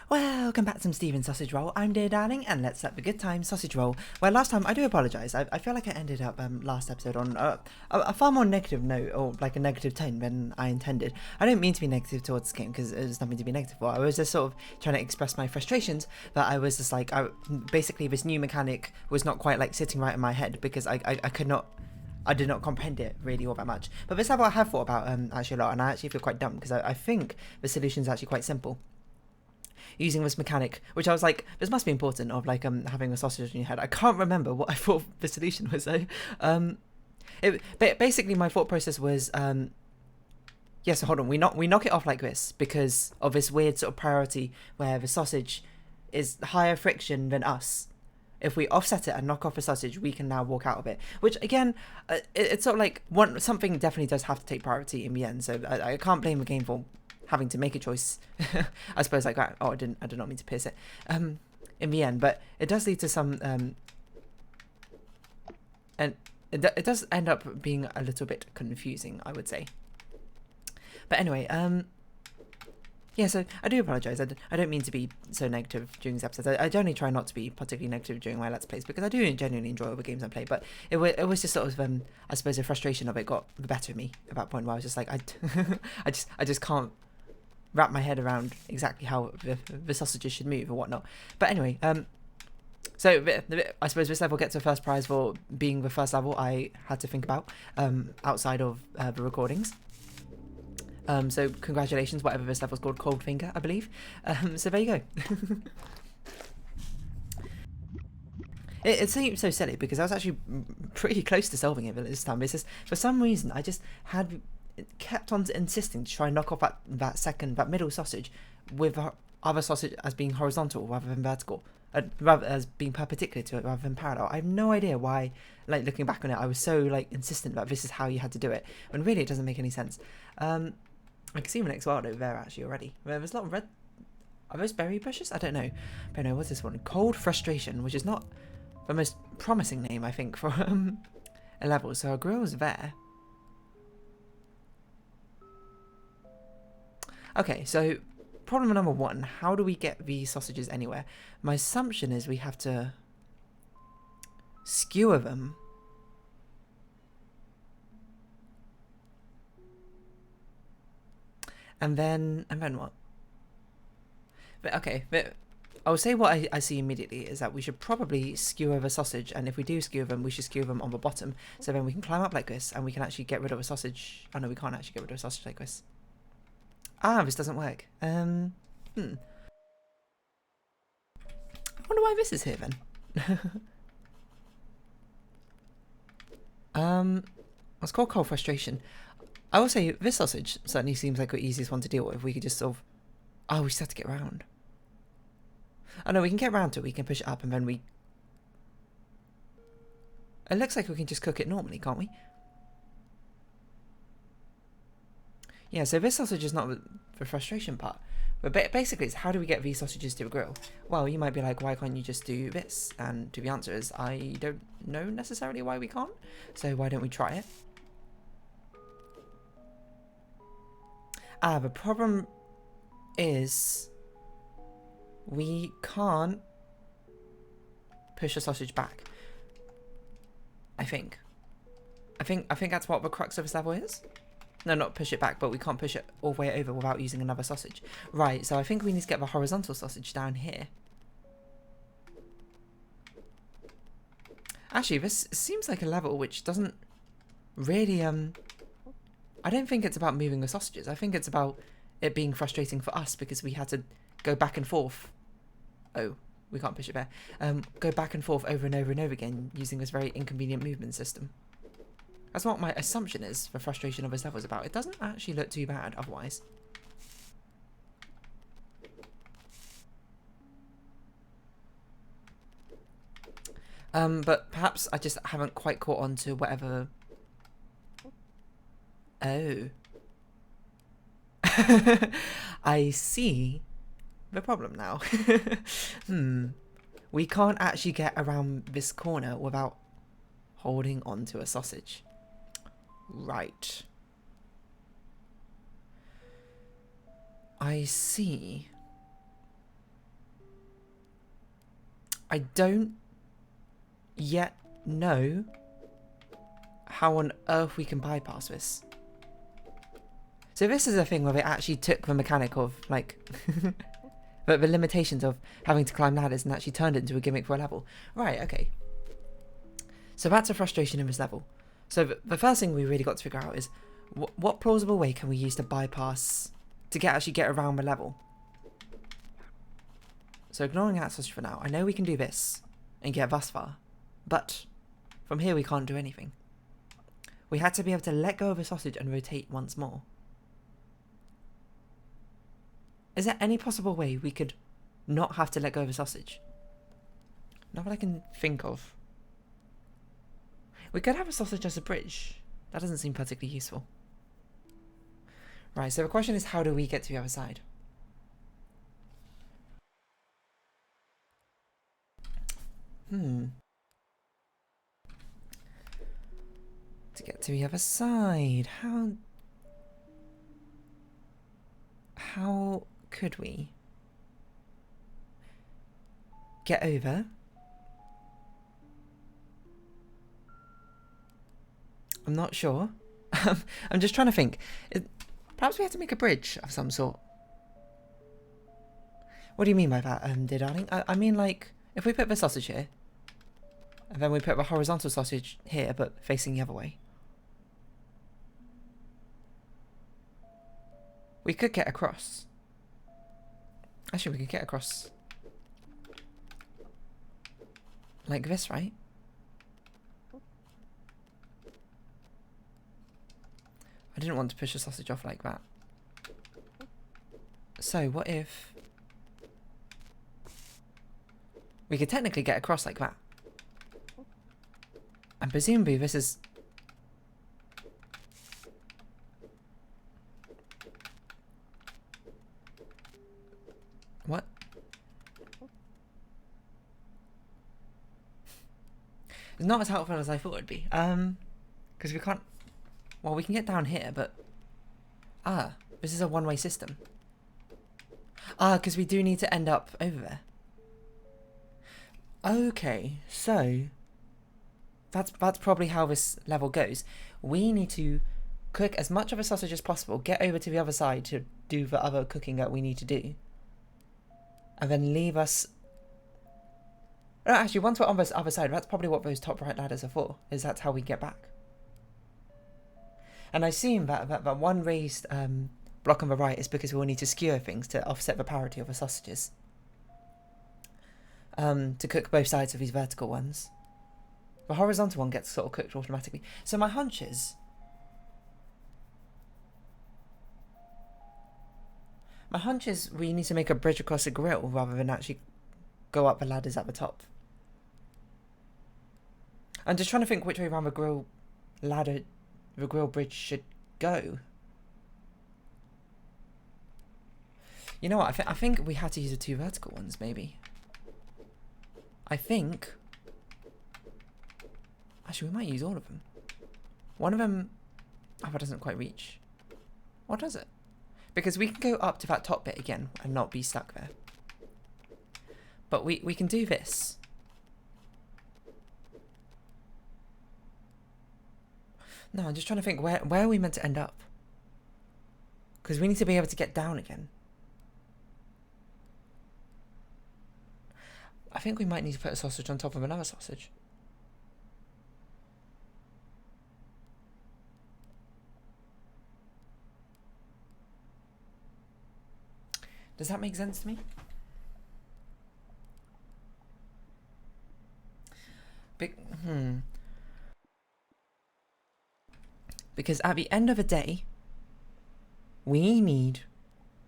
Welcome back to some Steven Sausage Roll. I'm Dear Darling, and let's have a good time sausage roll. Well, last time, I do apologise. I feel like I ended up last episode on a far more negative note, or like a negative tone than I intended. I don't mean to be negative towards this game, because there's nothing to be negative for. I was just sort of trying to express my frustrations, that I was just like, basically this new mechanic was not quite like sitting right in my head, because I did not comprehend it really all that much. But this level I have thought about actually a lot, and I actually feel quite dumb, because I think the solution is actually quite simple. Using this mechanic, which I was like, this must be important, of like having a sausage in your head. I can't remember what I thought the solution was though. Basically my thought process was, yes, hold on, we knock it off like this because of this weird sort of priority where the sausage is higher friction than us. If we offset it and knock off the sausage, we can now walk out of it. Which again, it's sort of like something definitely does have to take priority in the end. So I can't blame the game for having to make a choice. I suppose like that. Oh, I did not mean to pierce it. In the end, but it does lead to some and it does end up being a little bit confusing, I would say. But anyway, yeah, so I do apologise. I don't mean to be so negative during these episodes. I generally try not to be particularly negative during my Let's Plays because I do genuinely enjoy all the games I play, but it was just sort of, I suppose the frustration of it got the better of me at that point where I was just like, I just can't wrap my head around exactly how the sausages should move or whatnot. But anyway, so I suppose this level gets a first prize for being the first level I had to think about outside of the recordings. So congratulations, whatever this level's called, Cold Finger, I believe. So there you go. It seems so silly because I was actually pretty close to solving it this time. It's just, for some reason, I just kept on insisting to try and knock off that middle sausage with the other sausage as being horizontal rather than vertical. Rather as being perpendicular to it rather than parallel. I have no idea why, like looking back on it, I was so like insistent that this is how you had to do it, when really it doesn't make any sense. I can see the next world over there actually already. There's a lot of red. Are those berry bushes? I don't know. But no, what's this one? Cold Frustration, which is not the most promising name, I think, for a level. So our grill's there. Okay, so problem number one, how do we get these sausages anywhere? My assumption is we have to skewer them. And then what? But okay, but I would say what I see immediately is that we should probably skewer the sausage, and if we do skewer them, we should skewer them on the bottom, so then we can climb up like this, and we can actually get rid of a sausage. Oh no, we can't actually get rid of a sausage like this. Ah, this doesn't work. I wonder why this is here then. It's called Cold Frustration. I will say this sausage certainly seems like the easiest one to deal with. We could just sort of... Oh, we just have to get around. Oh no, we can get around to it. We can push it up and then we... It looks like we can just cook it normally, can't we? Yeah, so this sausage is not the frustration part. But basically, it's how do we get these sausages to a grill? Well, you might be like, why can't you just do this? And the answer is, I don't know necessarily why we can't. So why don't we try it? The problem is we can't push a sausage back. I think that's what the crux of this level is. No, not push it back, but we can't push it all the way over without using another sausage. Right, so I think we need to get the horizontal sausage down here. Actually, this seems like a level which doesn't really, I don't think it's about moving the sausages. I think it's about it being frustrating for us because we had to go back and forth. Oh, we can't push it there. Go back and forth over and over and over again using this very inconvenient movement system. That's what my assumption is the frustration of this level is about. It doesn't actually look too bad otherwise. But perhaps I just haven't quite caught on to whatever... Oh. I see the problem now. We can't actually get around this corner without holding on to a sausage. Right. I see. I don't yet know how on earth we can bypass this. So this is a thing where they actually took the mechanic of, like, the limitations of having to climb ladders and actually turned it into a gimmick for a level. Right, okay. So that's a frustration in this level. So the first thing we really got to figure out is what plausible way can we use to bypass, to actually get around the level. So ignoring that sausage for now, I know we can do this and get thus far, but from here we can't do anything. We had to be able to let go of a sausage and rotate once more. Is there any possible way we could not have to let go of a sausage? Not that I can think of. We could have a sausage as a bridge. That doesn't seem particularly useful. Right, so the question is, how do we get to the other side? To get to the other side, how could we get over? I'm not sure. I'm just trying to think. Perhaps we have to make a bridge of some sort. What do you mean by that, dear darling? I mean, like, if we put the sausage here, and then we put the horizontal sausage here, but facing the other way. We could get across. Actually, we could get across like this, right? I didn't want to push the sausage off like that. So, what if we could technically get across like that? And presumably this is... What? It's not as helpful as I thought it would be. Because we can't... Well, we can get down here, but... Ah, this is a one-way system. Ah, because we do need to end up over there. Okay, so... That's probably how this level goes. We need to cook as much of a sausage as possible, get over to the other side to do the other cooking that we need to do. And then leave us... No, actually, once we're on this other side, that's probably what those top right ladders are for, is that's how we get back. And I assume that one raised block on the right is because we'll need to skewer things to offset the parity of the sausages. To cook both sides of these vertical ones. The horizontal one gets sort of cooked automatically. So my hunch is... we need to make a bridge across a grill rather than actually go up the ladders at the top. I'm just trying to think which way around the grill ladder, the grill bridge should go. You know what, I think we had to use the two vertical ones, maybe. I think... Actually, we might use all of them. One of them... Oh, that doesn't quite reach. What does it? Because we can go up to that top bit again and not be stuck there. But we can do this. No, I'm just trying to think, where are we meant to end up? Because we need to be able to get down again. I think we might need to put a sausage on top of another sausage. Does that make sense to me? Because at the end of the day, we need...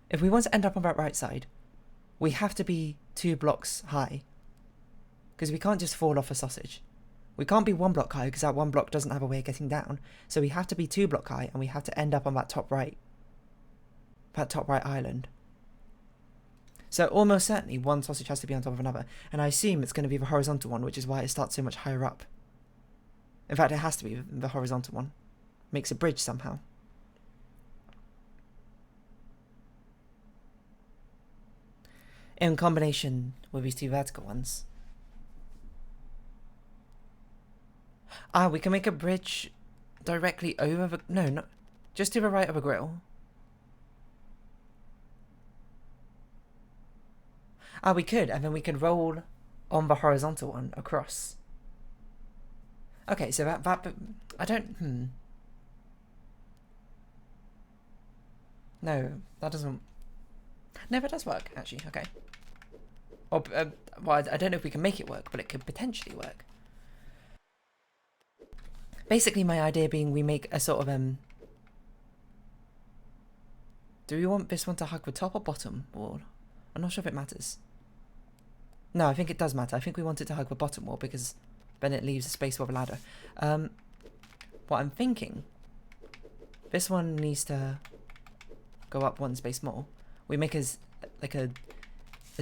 If we want to end up on that right side, we have to be 2 blocks high. Because we can't just fall off a sausage. We can't be 1 block high because that 1 block doesn't have a way of getting down. So we have to be 2 block high and we have to end up on that top right island. So almost certainly one sausage has to be on top of another. And I assume it's going to be the horizontal one, which is why it starts so much higher up. In fact, it has to be the horizontal one. Makes a bridge somehow. In combination with these 2 vertical ones. Ah, we can make a bridge directly over the... No, not... Just to the right of a grill. Ah, we could, and then we could roll on the horizontal one across. Okay, so that I don't... No, that doesn't... No, that does work, actually. Okay. Or, well, I don't know if we can make it work, but it could potentially work. Basically, my idea being we make a sort of... Do we want this one to hug the top or bottom wall? I'm not sure if it matters. No, I think it does matter. I think we want it to hug the bottom wall because then it leaves a space for the ladder. What I'm thinking... This one needs to go up one space more. We make a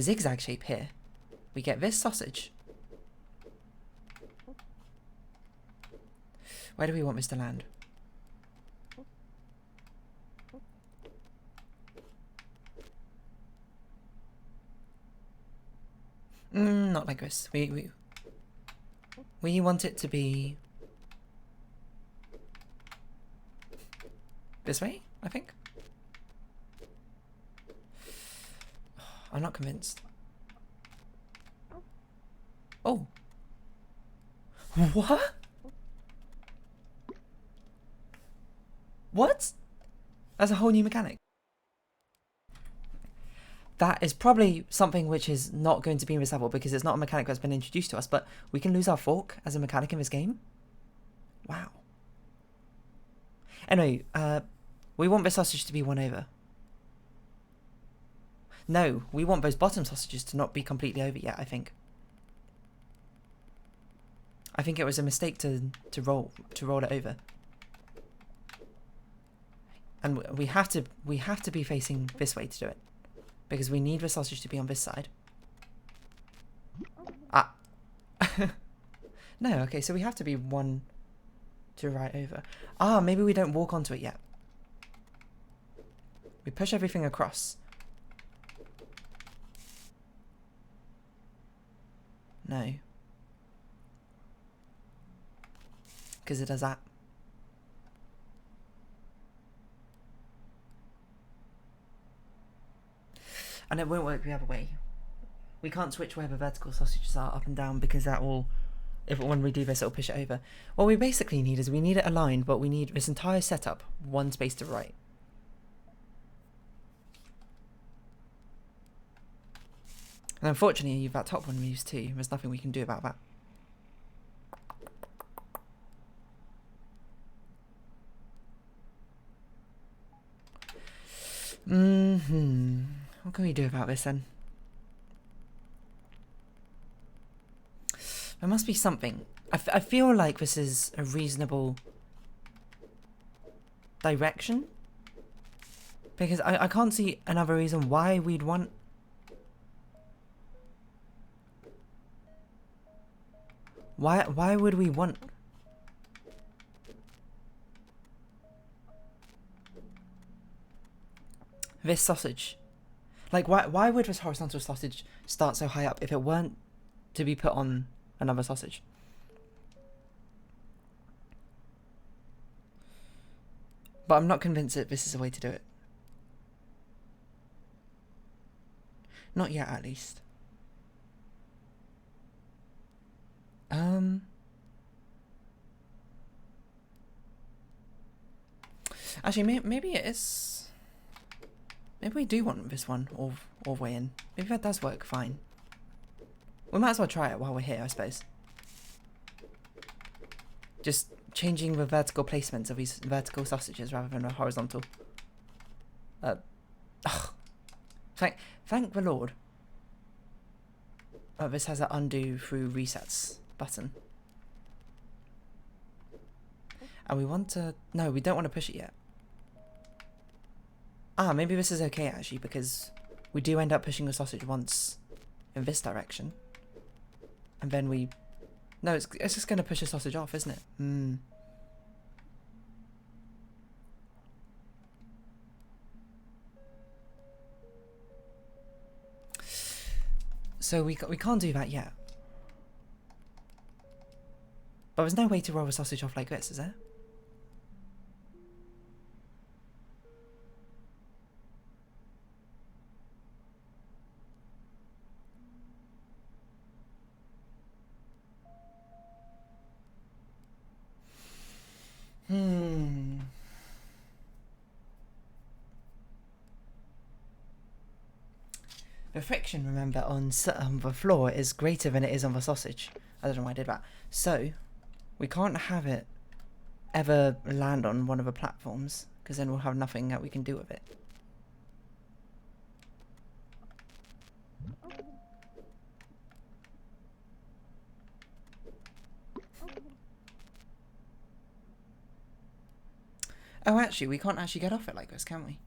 zigzag shape here. We get this sausage. Where do we want this to land? Not like this. We want it to be this way, I think. I'm not convinced. Oh. What? What? That's a whole new mechanic. That is probably something which is not going to be in this level because it's not a mechanic that's been introduced to us, but we can lose our fork as a mechanic in this game. Wow. Anyway, we want this sausage to be won over. No, we want those bottom sausages to not be completely over yet, I think. I think it was a mistake to roll it over. And we have to be facing this way to do it. Because we need the sausage to be on this side. Ah. No, okay, so we have to be one to right over. Ah, maybe we don't walk onto it yet. We push everything across. No. Because it does that. And it won't work the other way. We can't switch where the vertical sausages are up and down because that will, when we do this, it'll push it over. What we basically need is we need it aligned, but we need this entire setup one space to right. And unfortunately, that top one moves too. There's nothing we can do about that. What can we do about this then? There must be something. I feel like this is a reasonable direction. Because I can't see another reason why we'd want... Why would we want... this sausage? Like, why would this horizontal sausage start so high up if it weren't to be put on another sausage? But I'm not convinced that this is a way to do it. Not yet, at least. Actually, maybe it is... Maybe we do want this one all the way in. Maybe that does work fine. We might as well try it while we're here, I suppose. Just changing the vertical placements of these vertical sausages rather than a horizontal. Thank the Lord. Oh, this has an undo through resets button. And we want to... No, we don't want to push it yet. Ah, maybe this is okay actually, because we do end up pushing the sausage once in this direction. And then we... No, it's just going to push the sausage off, isn't it? So we can't do that yet. But there's no way to roll a sausage off like this, is there? The friction, remember, on the floor is greater than it is on the sausage. I don't know why I did that. So, we can't have it ever land on one of the platforms, because then we'll have nothing that we can do with it. Oh, actually, we can't actually get off it like this, can we?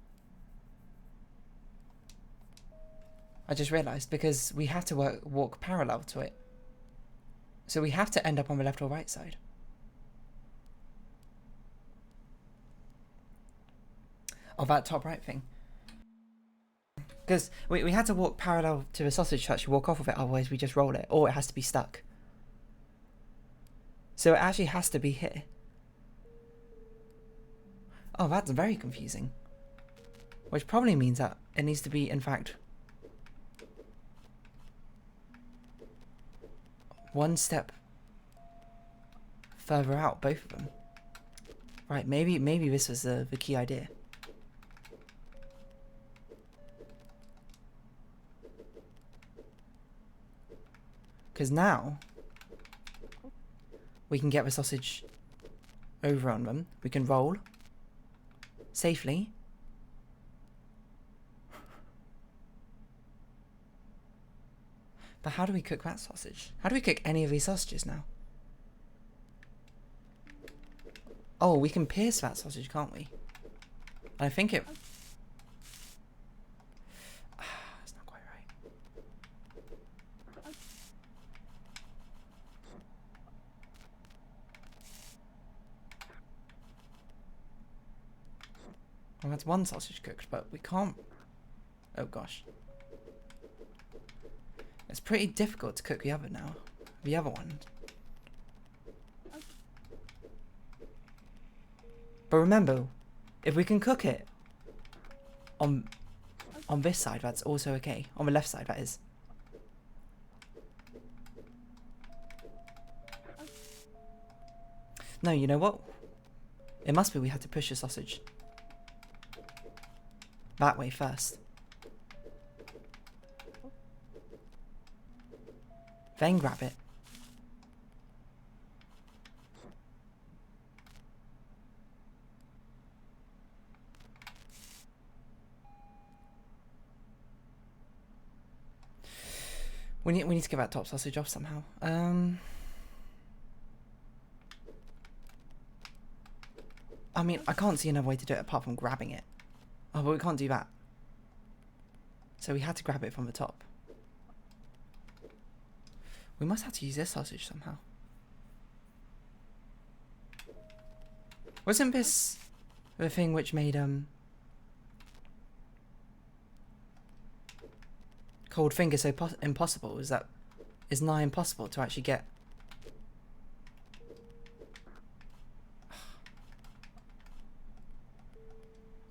I just realised, because we have to walk parallel to it. So we have to end up on the left or right side. Of that top right thing. Because we had to walk parallel to the sausage to actually walk off of it, otherwise we just roll it. Or it has to be stuck. So it actually has to be here. Oh, that's very confusing. Which probably means that it needs to be, in fact, one step further out, both of them. Right, maybe this was the key idea. Because now we can get the sausage over on them. We can roll safely. But how do we cook that sausage? How do we cook any of these sausages now? Oh, we can pierce that sausage, can't we? I think it... It's not quite right. Well, that's one sausage cooked, but we can't... Oh, gosh. It's pretty difficult to cook the other now. The other one. But remember, if we can cook it on this side, that's also okay. On the left side, that is. No, you know what? It must be we had to push the sausage that way first. Then grab it. We need to get that top sausage off somehow. I mean, I can't see another way to do it apart from grabbing it. Oh, but we can't do that. So we had to grab it from the top. We must have to use this sausage somehow. Wasn't this the thing which made cold finger so impossible? Is nigh impossible to actually get?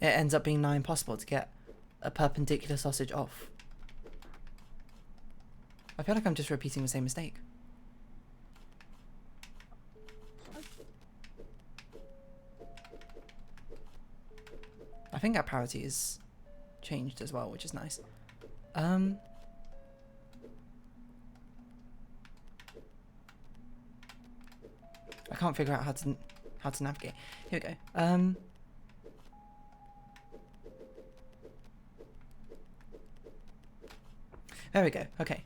It ends up being nigh impossible to get a perpendicular sausage off. I feel like I'm just repeating the same mistake. I think our parity is changed as well, which is nice. I can't figure out how to navigate. Here we go. There we go. Okay.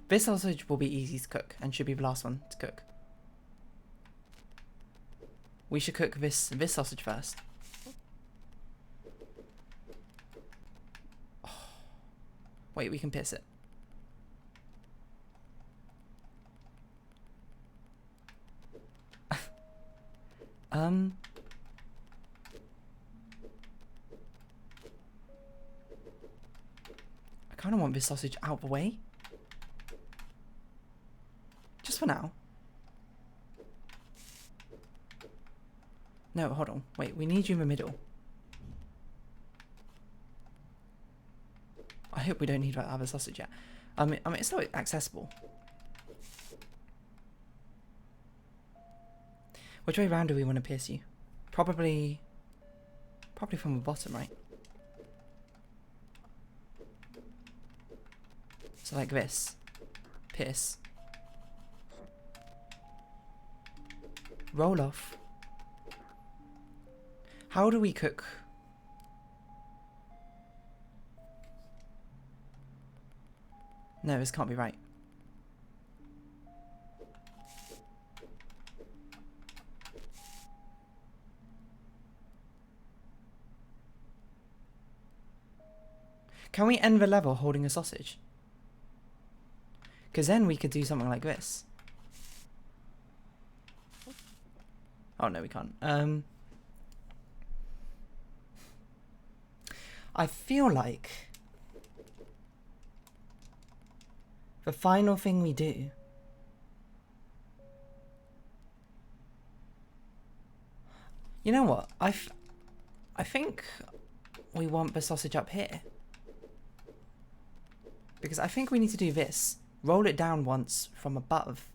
This sausage will be easy to cook and should be the last one to cook. We should cook this sausage first. Oh. Wait, we can pierce it. I kind of want this sausage out of the way. just for now. No, hold on. Wait, we need you in the middle. I hope we don't need that other sausage yet. I mean, it's not accessible. Which way round do we want to pierce you? Probably from the bottom, right? So like this. Pierce. Roll off. How do we cook? No, this can't be right. Can we end the level holding a sausage? Because then we could do something like this. Oh no, we can't. I feel like the final thing we do you know what? I think we want the sausage up here. Because I think we need to do this. Roll it down once from above.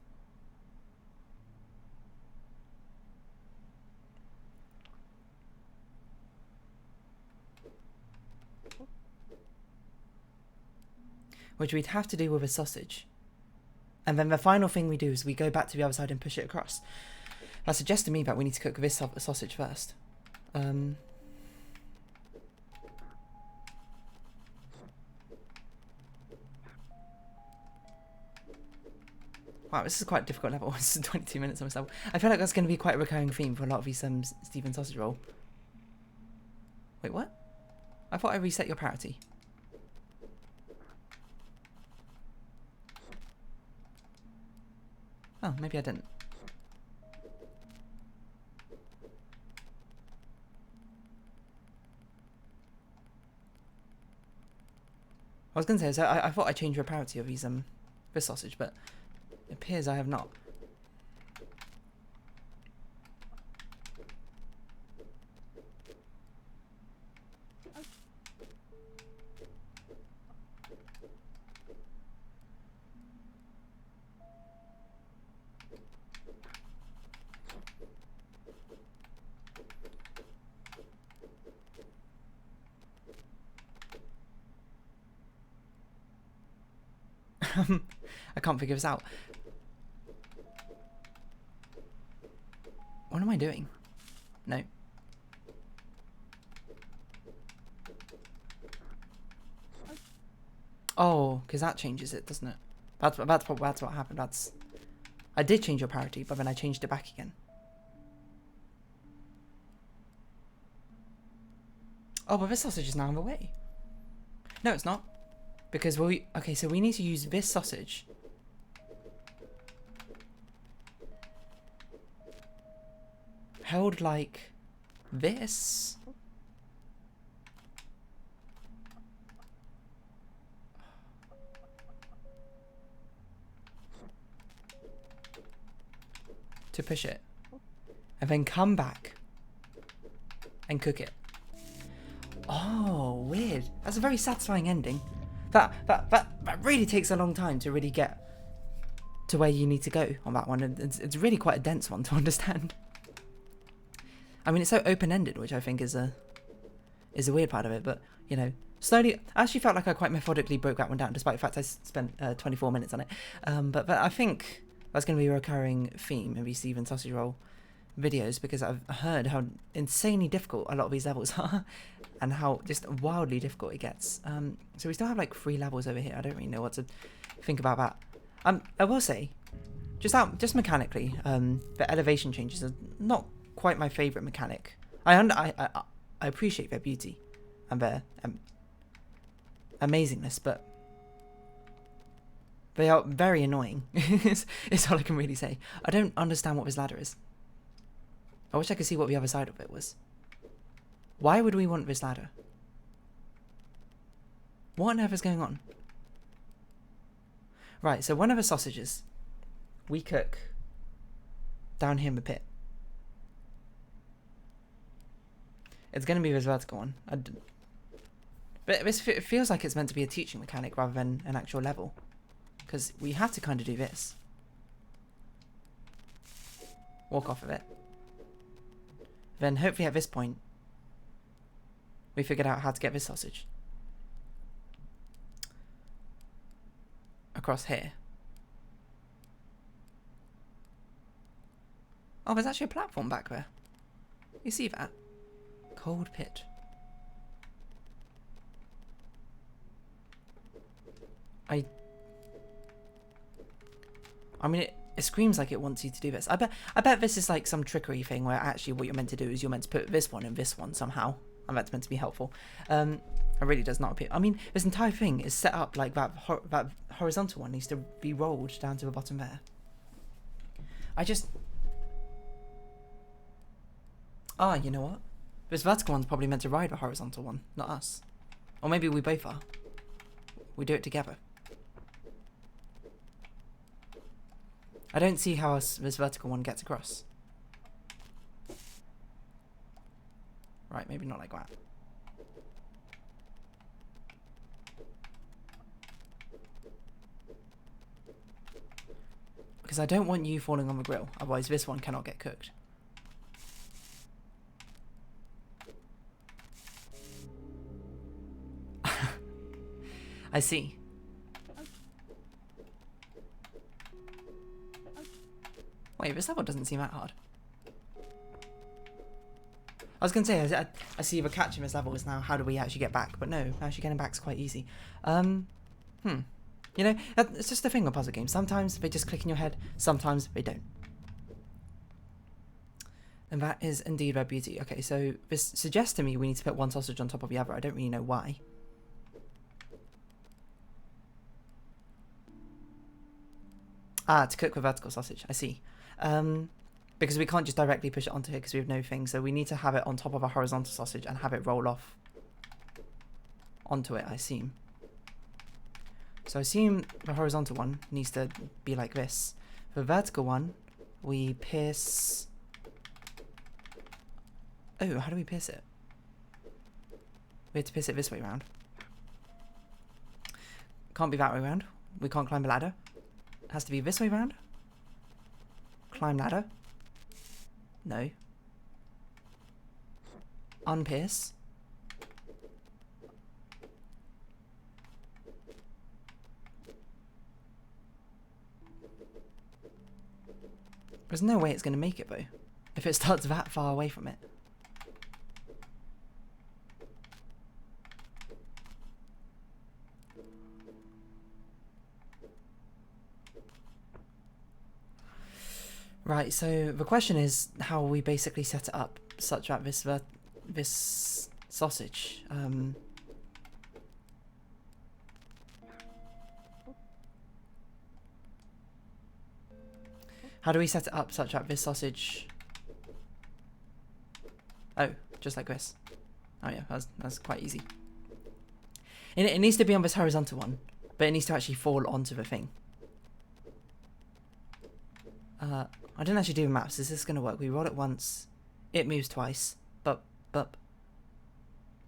Which we'd have to do with a sausage. And then the final thing we do is we go back to the other side and push it across. That suggests to me that we need to cook this sausage first. Wow, this is quite a difficult level. This is 22 minutes on this level. I feel like that's going to be quite a recurring theme for a lot of these Stephen Sausage Roll. Wait, what? I thought I reset your priority. Oh, maybe I didn't. I was going to say, so I thought I changed your priority of these, this sausage, but it appears I have not. I can't figure this out. What am I doing? No. Oh, because that changes it, doesn't it? That's what happened. I did change your priority, but then I changed it back again. Oh, but this sausage is now on the way. No, it's not. Because okay, so we need to use this sausage. Held like this. To push it. And then come back. And cook it. Oh, weird. That's a very satisfying ending. That really takes a long time to really get to where you need to go on that one. And it's really quite a dense one to understand. I mean, it's so open-ended, which I think is a weird part of it. But, you know, slowly, I actually felt like I quite methodically broke that one down, despite the fact I spent 24 minutes on it. But I think that's going to be a recurring theme in these Stephen Sausage Roll videos, because I've heard how insanely difficult a lot of these levels are and how just wildly difficult it gets. So we still have like 3 levels over here. I don't really know what to think about that. I will say, just mechanically, the elevation changes are not quite my favourite mechanic. I appreciate their beauty and their amazingness, but they are very annoying. is all I can really say. I don't understand what this ladder is. I wish I could see what the other side of it was. Why would we want this ladder? What on earth is going on? Right, so one of the sausages we cook down here in the pit. It's going to be this vertical one. But this feels like it's meant to be a teaching mechanic rather than an actual level. Because we have to kind of do this. Walk off of it. Then hopefully at this point, we figured out how to get this sausage across here. Oh, there's actually a platform back there. You see that? Cold pit. I mean, it screams like it wants you to do this. I bet this is like some trickery thing where actually what you're meant to do is you're meant to put this one and this one somehow. And that's meant to be helpful. It really does not appear. I mean, this entire thing is set up like that horizontal one needs to be rolled down to the bottom there. You know what? This vertical one's probably meant to ride the horizontal one, not us. Or maybe we both are. We do it together. I don't see how this vertical one gets across. Right, maybe not like that. Because I don't want you falling on the grill, otherwise this one cannot get cooked. I see. Wait, this level doesn't seem that hard. I was going to say, I see the catch in this level is now how do we actually get back, but no, actually getting back is quite easy. You know, it's just the thing with puzzle games. Sometimes they just click in your head, sometimes they don't. And that is indeed their beauty. Okay, so this suggests to me we need to put one sausage on top of the other. I don't really know why. Ah, to cook the vertical sausage, I see. Because we can't just directly push it onto here because we have no thing, so we need to have it on top of a horizontal sausage and have it roll off onto it, I assume. So I assume the horizontal one needs to be like this. The vertical one, we pierce... Oh, how do we pierce it? We have to pierce it this way round. Can't be that way round. We can't climb a ladder. It has to be this way round. Climb ladder. No. Unpierce. There's no way it's going to make it though, if it starts that far away from it. Right, so the question is how we basically set it up such that this sausage how do we set it up such that this sausage... Oh, just like this. Oh yeah, that's quite easy. It needs to be on this horizontal one, but it needs to actually fall onto the thing. I didn't actually do the maps. Is this going to work? We roll it once. It moves twice. Bup.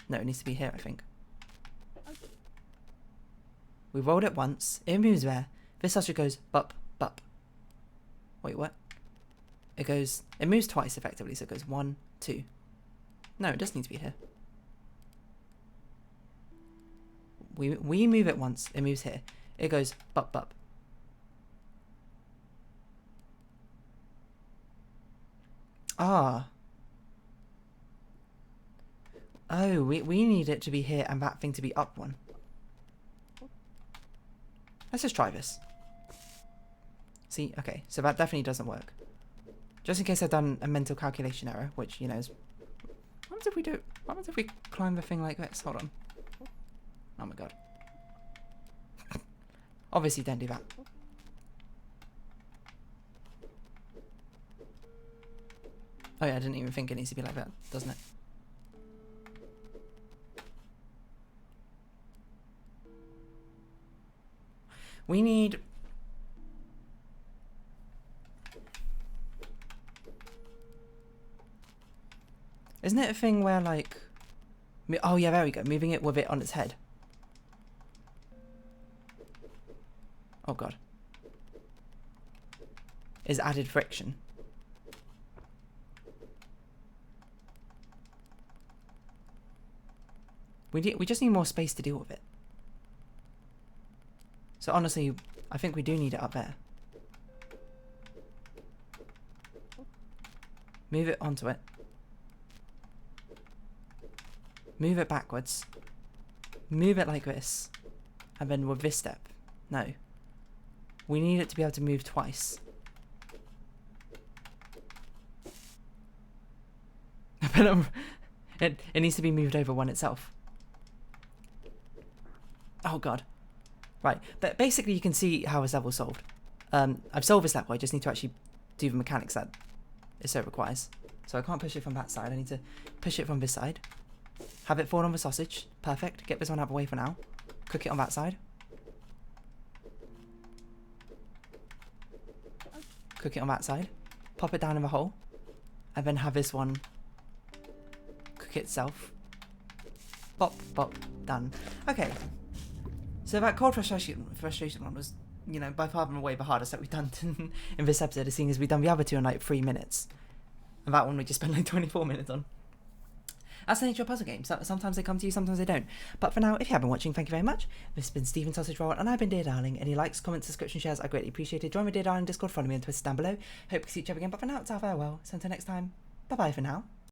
No, it needs to be here, I think. We rolled it once. It moves there. This sausage goes bup. Wait, what? It moves twice, effectively. So it goes 1, 2. No, it does need to be here. We move it once. It moves here. It goes bup. Ah. Oh, we need it to be here and that thing to be up one. Let's just try this. See? Okay, so that definitely doesn't work. Just in case I've done a mental calculation error, which, you know, is... What happens if we do... What happens if we climb the thing like this? Hold on. Oh my god. Obviously don't do that. Oh yeah, I didn't even think it needs to be like that, doesn't it? We need... Isn't it a thing where, like... Oh, yeah, there we go. Moving it with it on its head. Oh, God. Is added friction. We just need more space to deal with it. So honestly, I think we do need it up there. Move it onto it. Move it backwards. Move it like this. And then with this step. No. We need it to be able to move twice. But it needs to be moved over one itself. Oh god. Right, but basically you can see how this level's solved. I've solved this level, I just need to actually do the mechanics that it so requires. So I can't push it from that side, I need to push it from this side. Have it fall on the sausage. Perfect. Get this one out of the way for now. Cook it on that side. Cook it on that side. Pop it down in the hole. And then have this one cook itself. Pop, pop, done. Okay. So that cold frustration one was, you know, by far and away the hardest that we've done in this episode, seeing as we've done the other two in like 3 minutes. And that one we just spent like 24 minutes on. That's the nature of puzzle games. Sometimes they come to you, sometimes they don't. But for now, if you have been watching, thank you very much. This has been Stephen Sausage Roll, and I've been Dear Darling. Any likes, comments, subscription, shares, I greatly appreciate it. Join my Dear Darling Discord, follow me on Twitter down below. Hope to see each other again, but for now, it's our farewell. So until next time, bye-bye for now.